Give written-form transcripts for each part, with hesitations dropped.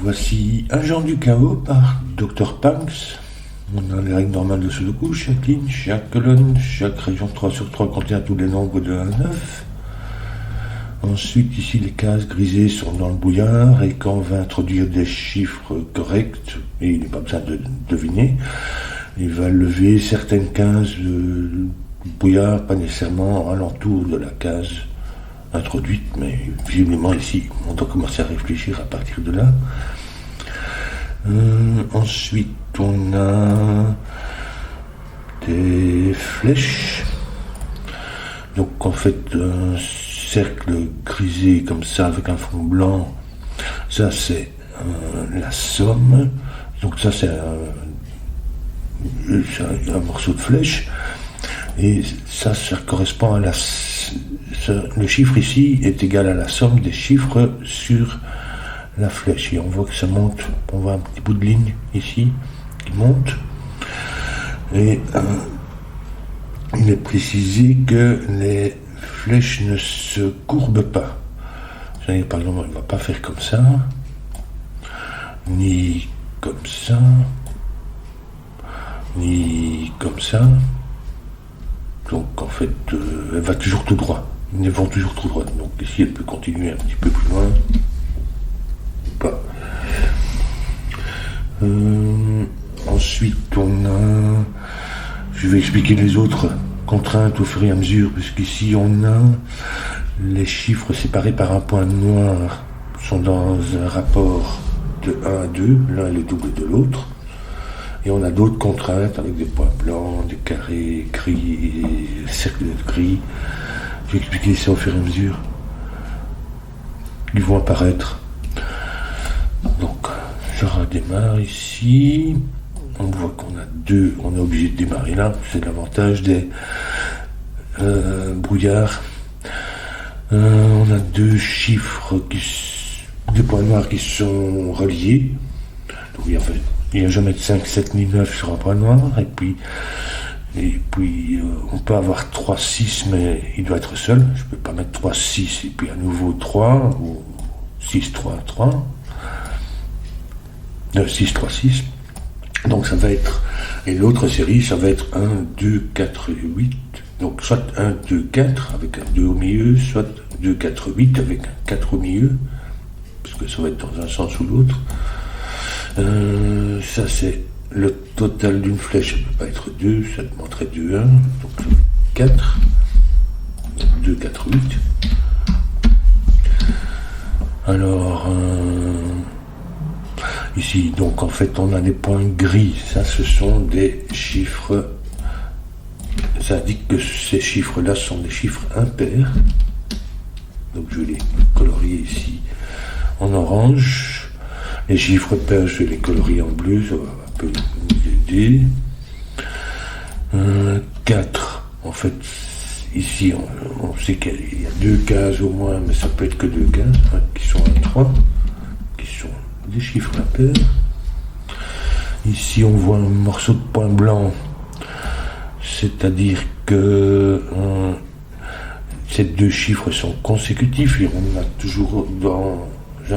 Voici Agent du chaos par Dr Punks. On a les règles normales de Sudoku, chaque ligne, chaque colonne, chaque région 3/3 contient tous les nombres de 1 à 9. Ensuite, ici, les cases grisées sont dans le brouillard, et quand on va introduire des chiffres corrects, et il n'est pas besoin de deviner, il va lever certaines cases de brouillard, pas nécessairement à l'entour de la case introduite, mais visiblement ici, on doit commencer à réfléchir à partir de là. Ensuite, on a des flèches. Donc, en fait, un cercle grisé comme ça avec un fond blanc, ça c'est la somme. Donc, ça c'est un morceau de flèche. Et ça correspond à le chiffre ici est égal à la somme des chiffres sur la flèche. Et on voit que ça monte, on voit un petit bout de ligne ici qui monte. Et il est précisé que les flèches ne se courbent pas. C'est-à-dire, par exemple, on ne va pas faire comme ça, ni comme ça, ni comme ça. Donc en fait, elle va toujours tout droit. Ils vont toujours tout droit. Donc ici, elle peut continuer un petit peu plus loin. Pas. Ensuite, on a... Je vais expliquer les autres contraintes au fur et à mesure, puisqu'ici, on a les chiffres séparés par un point noir, sont dans un rapport de 1 à 2. L'un est le double de l'autre. Et on a d'autres contraintes avec des points blancs, des carrés gris, des cercles gris. Je vais expliquer ça au fur et à mesure. Ils vont apparaître. Donc, je redémarre ici. On voit qu'on a deux, on est obligé de démarrer là. C'est l'avantage des brouillards. On a deux chiffres, deux points noirs qui sont reliés. Donc, il n'y a jamais de 5, 7 ni 9 sur un point noir. Et puis on peut avoir 3, 6, mais il doit être seul. Je ne peux pas mettre 3, 6 et puis à nouveau 3, ou 6, 3, 3. 6, 3, 6. Donc ça va être... Et l'autre série, ça va être 1, 2, 4, 8. Donc soit 1, 2, 4 avec un 2 au milieu, soit 2, 4, 8 avec un 4 au milieu. Parce que ça va être dans un sens ou l'autre. Ça c'est le total d'une flèche, ça ne peut pas être 2, ça demanderait 2, 1, donc 4, 2, 4, 8. Alors, ici, donc en fait on a des points gris, ça ce sont des chiffres, ça indique que ces chiffres-là sont des chiffres impairs, donc je vais les colorier ici en orange. Les chiffres pairs, je vais les colorier en bleu, ça va un peu nous aider. 4, en fait, ici, on sait qu'il y a 2 cases au moins, mais ça peut être que 2 cases, hein, qui sont à 3, qui sont des chiffres impairs. Ici, on voit un morceau de point blanc, c'est-à-dire que ces deux chiffres sont consécutifs, et on a toujours dans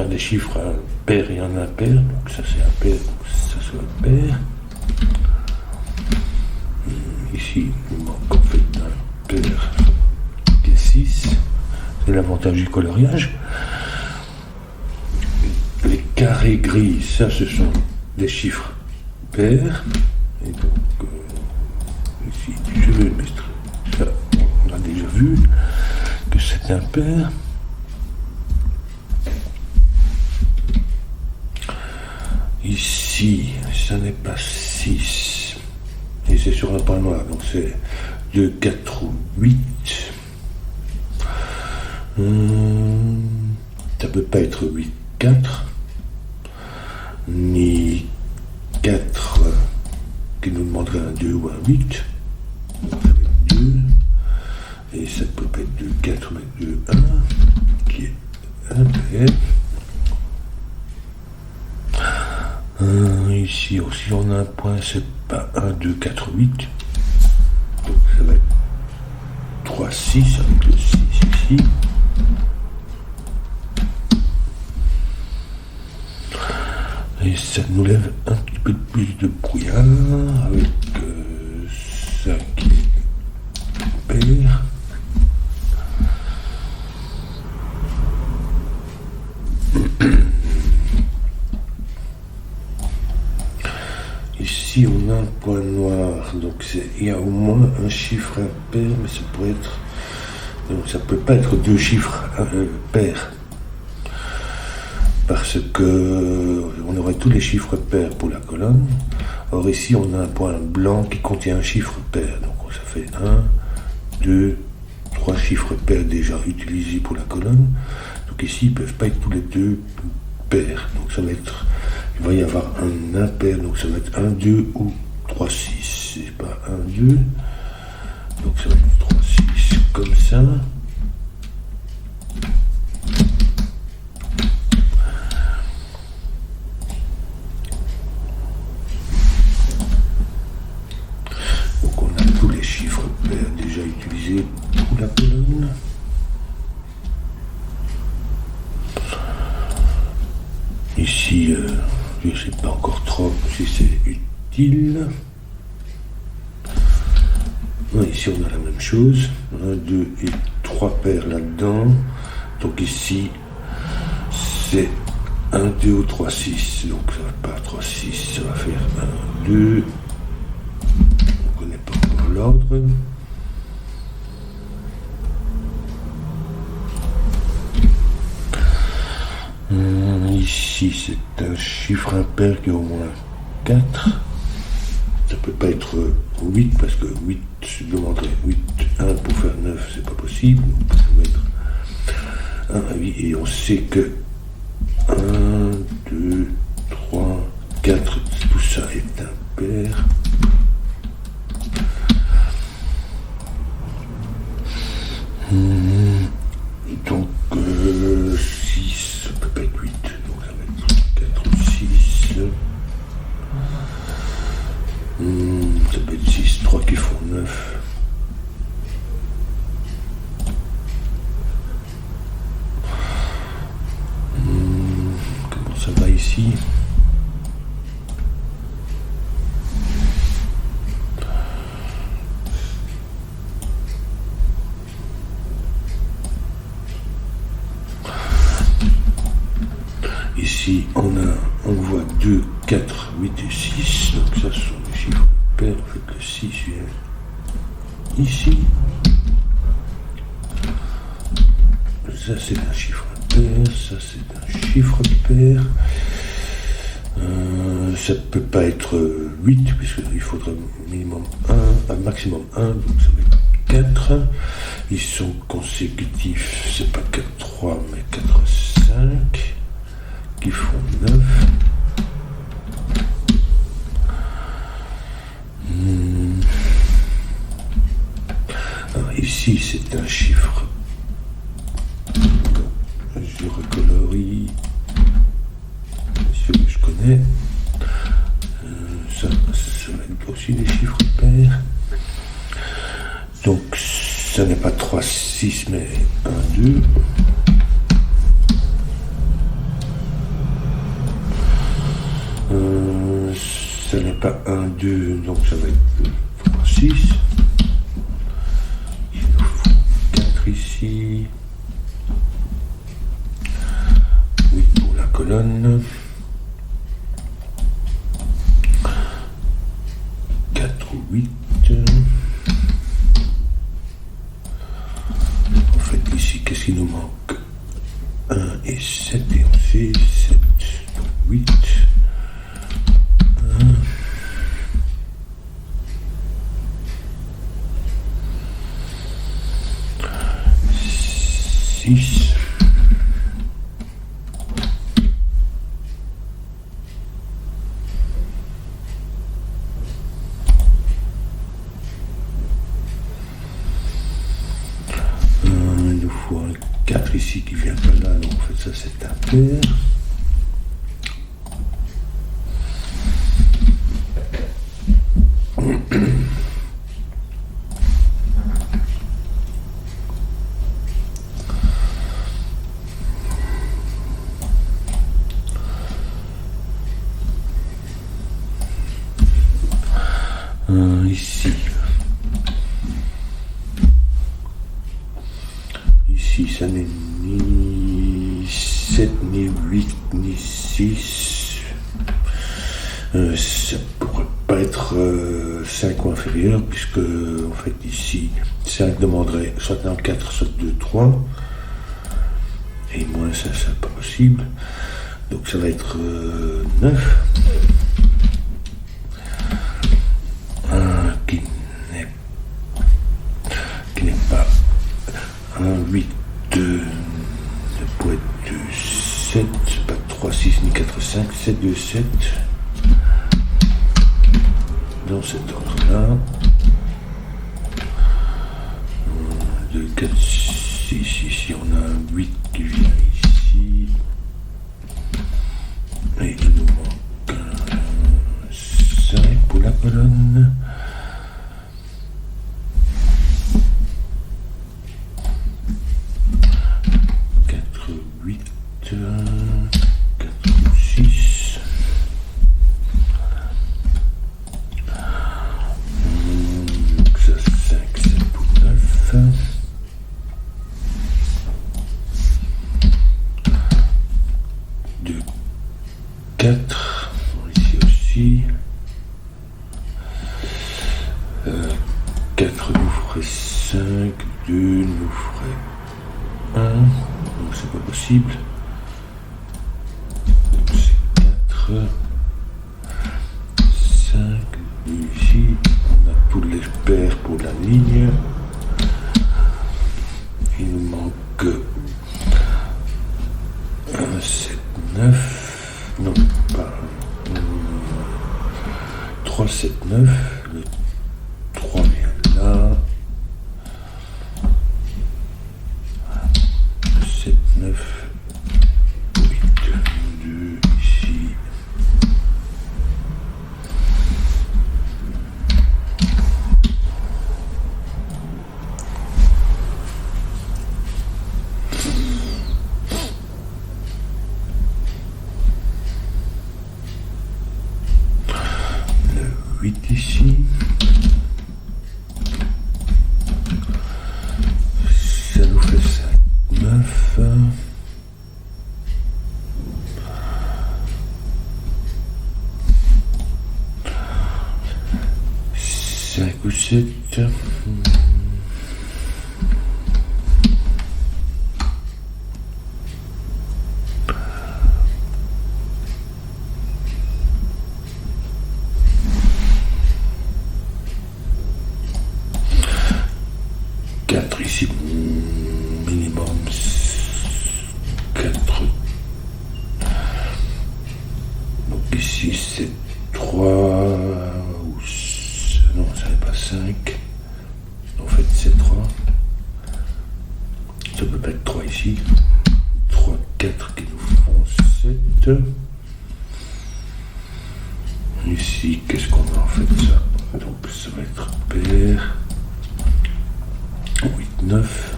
des chiffres pair et un impair, donc ça c'est un pair, donc ça c'est un pair. Ici, il manque en fait un pair qui est 6, c'est l'avantage du coloriage. Les carrés gris, ça ce sont des chiffres pairs, et donc ici je vais mettre ça, on a déjà vu que c'est un pair. Ici, ça n'est pas 6. Et c'est sur un point noir. Donc c'est 2, 4 ou 8. Ça ne peut pas être 8, 4. Ni 4 qui nous demanderait un 2 ou un 8. Ça va être 2. Et ça ne peut pas être 2, 4 mais 2, 1. Qui est un pair. Ici aussi on a un point, c'est pas 1, 2, 4, 8. Donc ça va être 3, 6 avec le 6 ici. Et ça nous lève un petit peu plus de brouillard avec ça qui perd. Ici on a un point noir, donc il y a au moins un chiffre impair, mais ça pourrait être, donc ça peut pas être deux chiffres pairs, parce que on aurait tous les chiffres pairs pour la colonne. Or ici on a un point blanc qui contient un chiffre pair, donc ça fait 1, 2, 3 chiffres pairs déjà utilisés pour la colonne. Donc ici ils ne peuvent pas être tous les deux pairs, donc ça va être, il va y avoir un impair, donc ça va être 1, 2 ou 3, 6, c'est pas 1, 2, donc ça va être 3, 6, comme ça. Donc on a tous les chiffres pairs déjà utilisés pour la colonne. Ici, je ne sais pas encore trop si c'est utile. Ouais, ici, on a la même chose. 1, 2 et 3 paires là-dedans. Donc ici, c'est 1, 2 ou 3, 6. Donc ça va pas 3, 6, ça va faire 1, 2. On ne connaît pas encore l'ordre. Ici, c'est un chiffre impair qui est au moins 4. Ça peut pas être 8 parce que 8 demanderait 8, 1 pour faire 9, c'est pas possible. Donc ça va être 1 à 8 et on sait que 1, 2, 3, 4, tout ça est impair. Donc 6, ça peut pas être 8, donc ça va être 4 ou 6. Ça peut être 6, 3 qui font 9. Comment ça va ici? Ici, on voit 2, 4, 8 et 6. Donc ça, ce sont les chiffres pairs. On fait que 6 vient ici. Ça, c'est un chiffre pair. Ça, c'est un chiffre pair. Ça ne peut pas être 8, puisqu'il faudrait minimum 1, maximum 1. Donc ça va être 4. Ils sont consécutifs. C'est pas 4, 3, mais 4, 5. Qui font 9. Alors ici c'est un chiffre. Je recolorie celui que je connais. Ça va être aussi des chiffres pairs. Donc ça n'est pas 3, 6 mais 1, 2. Ça n'est pas 1, 2, donc ça va être 3, 6. Il nous faut 4 ici. 8 pour la colonne. 4 ou 8. En fait, ici, qu'est-ce qu'il nous manque? 1 et 7, et on sait 7, donc 8. 6. Il nous faut un 4 ici qui vient pas là, donc en fait ça c'est un pair. ici. Ici, ça n'est ni 7, ni 8, ni 6. Ça pourrait pas être 5 ou inférieur, puisque en fait ici 5 demanderait soit un 4, soit 2, 3. Et moins ça, c'est pas possible. Donc ça va être 9. Qui n'est pas un 8, ça pourrait être 7, pas 3, 6, ni 4, 5, 7, 2, 7. Dans cet ordre-là. 2, 4, 6, ici on a un 8 qui vient ici. Et il nous manque un 5 pour la colonne. 4, 8, 4, 6. Donc ça 5, 7 pour 9. 2, 4, ici aussi. 4 nous ferait 5, 2 nous ferait 1, donc c'est pas possible. Donc c'est 4, 5, ici, on a tous les paires pour la ligne. Il nous manque 1, 7, 9, non pas 3, 7, 9, le 3 vient là, 7, 9, 8, 2 ici, le 8 ici. Ça nous fait 5, 9. 5 ou 7. Ici, minimum 4. Donc ici, c'est 3. Ou non, ça n'est pas 5. En fait, c'est 3. Ça peut pas être 3 ici. 3, 4 qui nous font 7. Ici, qu'est-ce qu'on a en fait ça? Donc ça va être paire. 8, 9.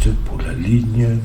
7 pour la ligne.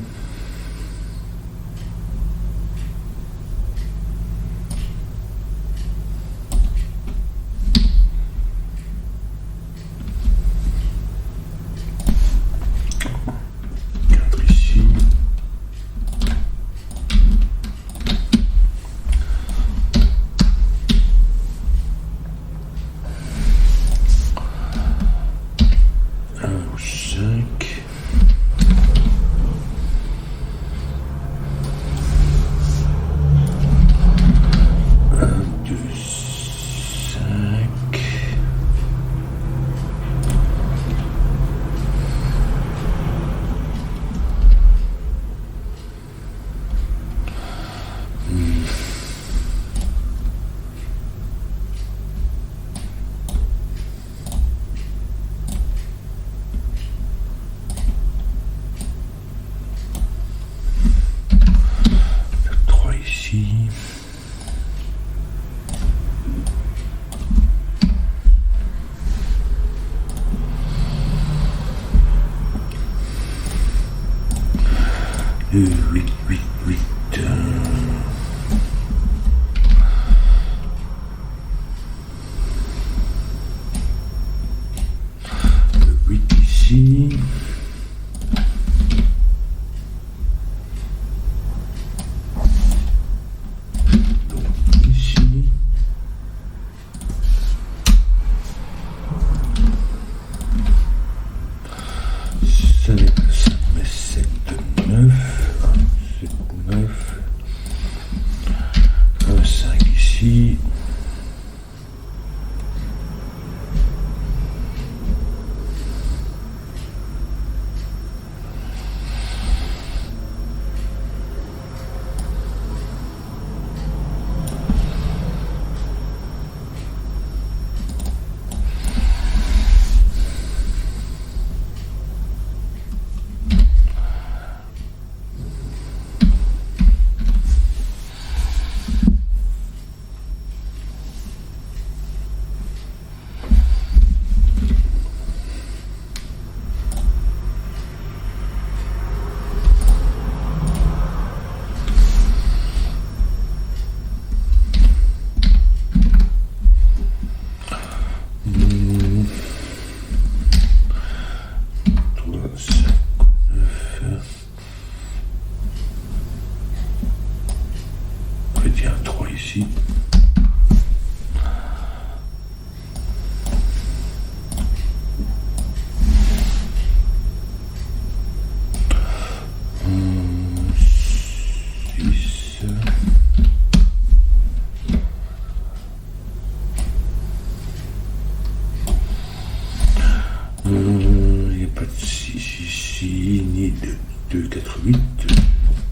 gagné de 2, 4, 8.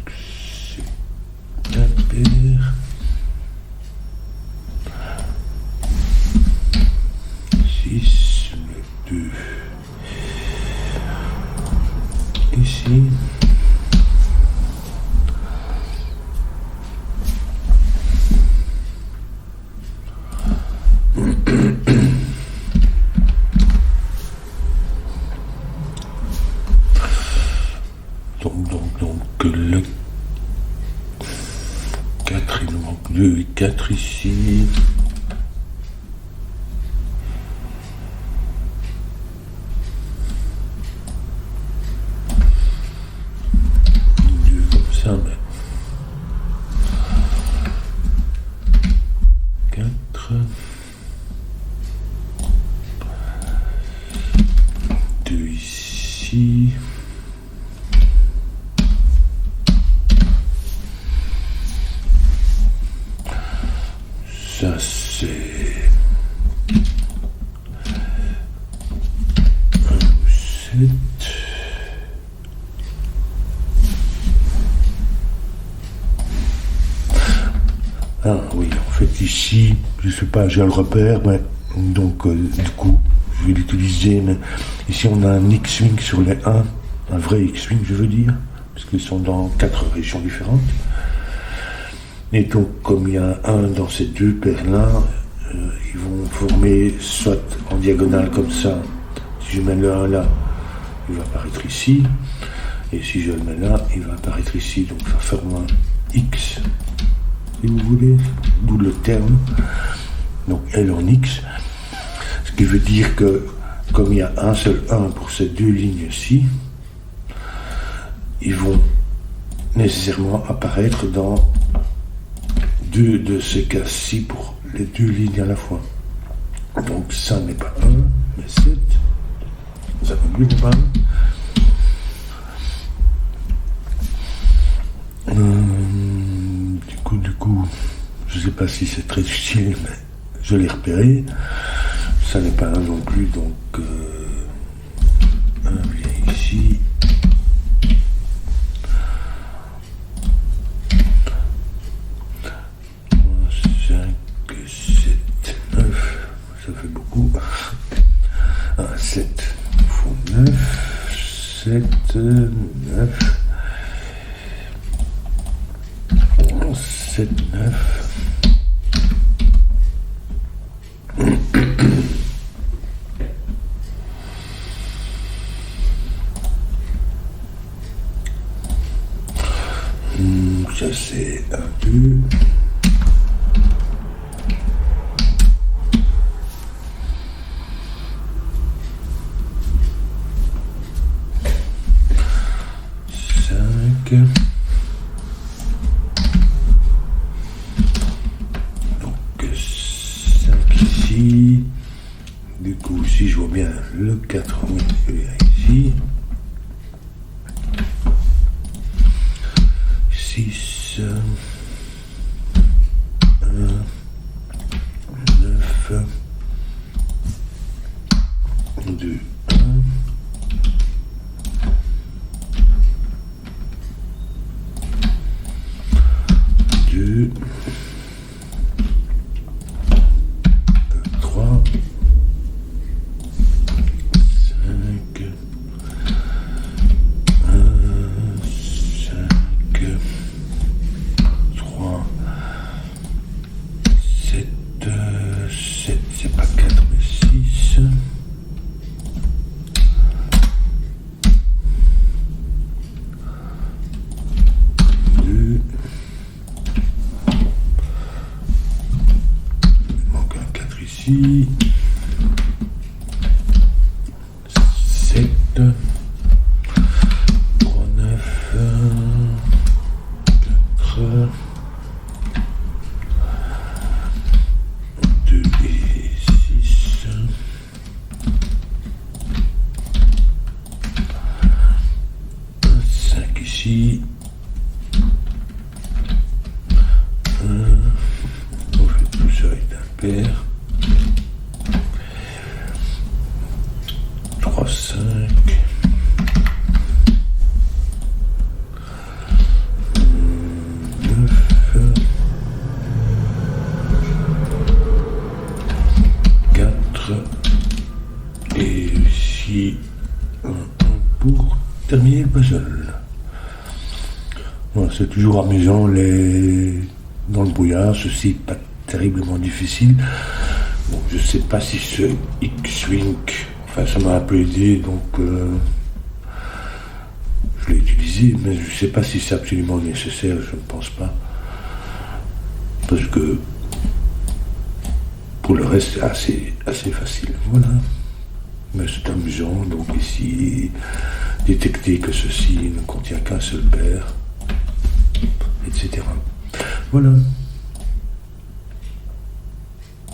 C'est impair. 6, le 2. Ici. Donc le 4, il nous manque 2 et 4 ici. 2 comme ça, mais 4, 2 ici. Ça c'est 1 ou 7. Ah oui, en fait ici, je sais pas, j'ai le repère, mais donc du coup, je vais l'utiliser, mais ici on a un X-Wing sur les 1, un vrai X-Wing je veux dire, parce qu'ils sont dans 4 régions différentes. Et donc, comme il y a un dans ces deux paires-là, ils vont former soit en diagonale comme ça. Si je mets le 1 là, il va apparaître ici. Et si je le mets là, il va apparaître ici. Donc ça forme un X, si vous voulez, d'où le terme. Donc L en X. Ce qui veut dire que, comme il y a un seul 1 pour ces deux lignes-ci, ils vont nécessairement apparaître dans 2 de ces cas-ci pour les deux lignes à la fois. Donc ça n'est pas 1, mais 7. Ça non plus n'est pas 1. Du coup, je ne sais pas si c'est très utile, mais je l'ai repéré. Ça n'est pas 1 non plus, donc 1 vient ici. 7 fois 9, 7, 9, 7, 9. Ça c'est 1, 2. Donc 5 ici. Du coup, si je vois bien le 4, oui, il est ici. 6, 1, 9, 2, 1. 2, 3, 5, 3, 7, 7, c'est pas 4 mais 6. 2. Il manque un 4 ici. 7. 3, 9, 4. 2 et 6. 5 ici. On fait tout ça avec un paire. 3, 5. pour terminer le puzzle. Voilà, c'est toujours amusant, dans le brouillard, ceci pas terriblement difficile. Bon, je sais pas si ce X-Wing, enfin ça m'a un peu aidé, donc je l'ai utilisé, mais je sais pas si c'est absolument nécessaire, je ne pense pas. Parce que pour le reste, c'est assez facile. Voilà. Mais c'est amusant, donc ici, détecter que ceci ne contient qu'un seul paire, etc. Voilà.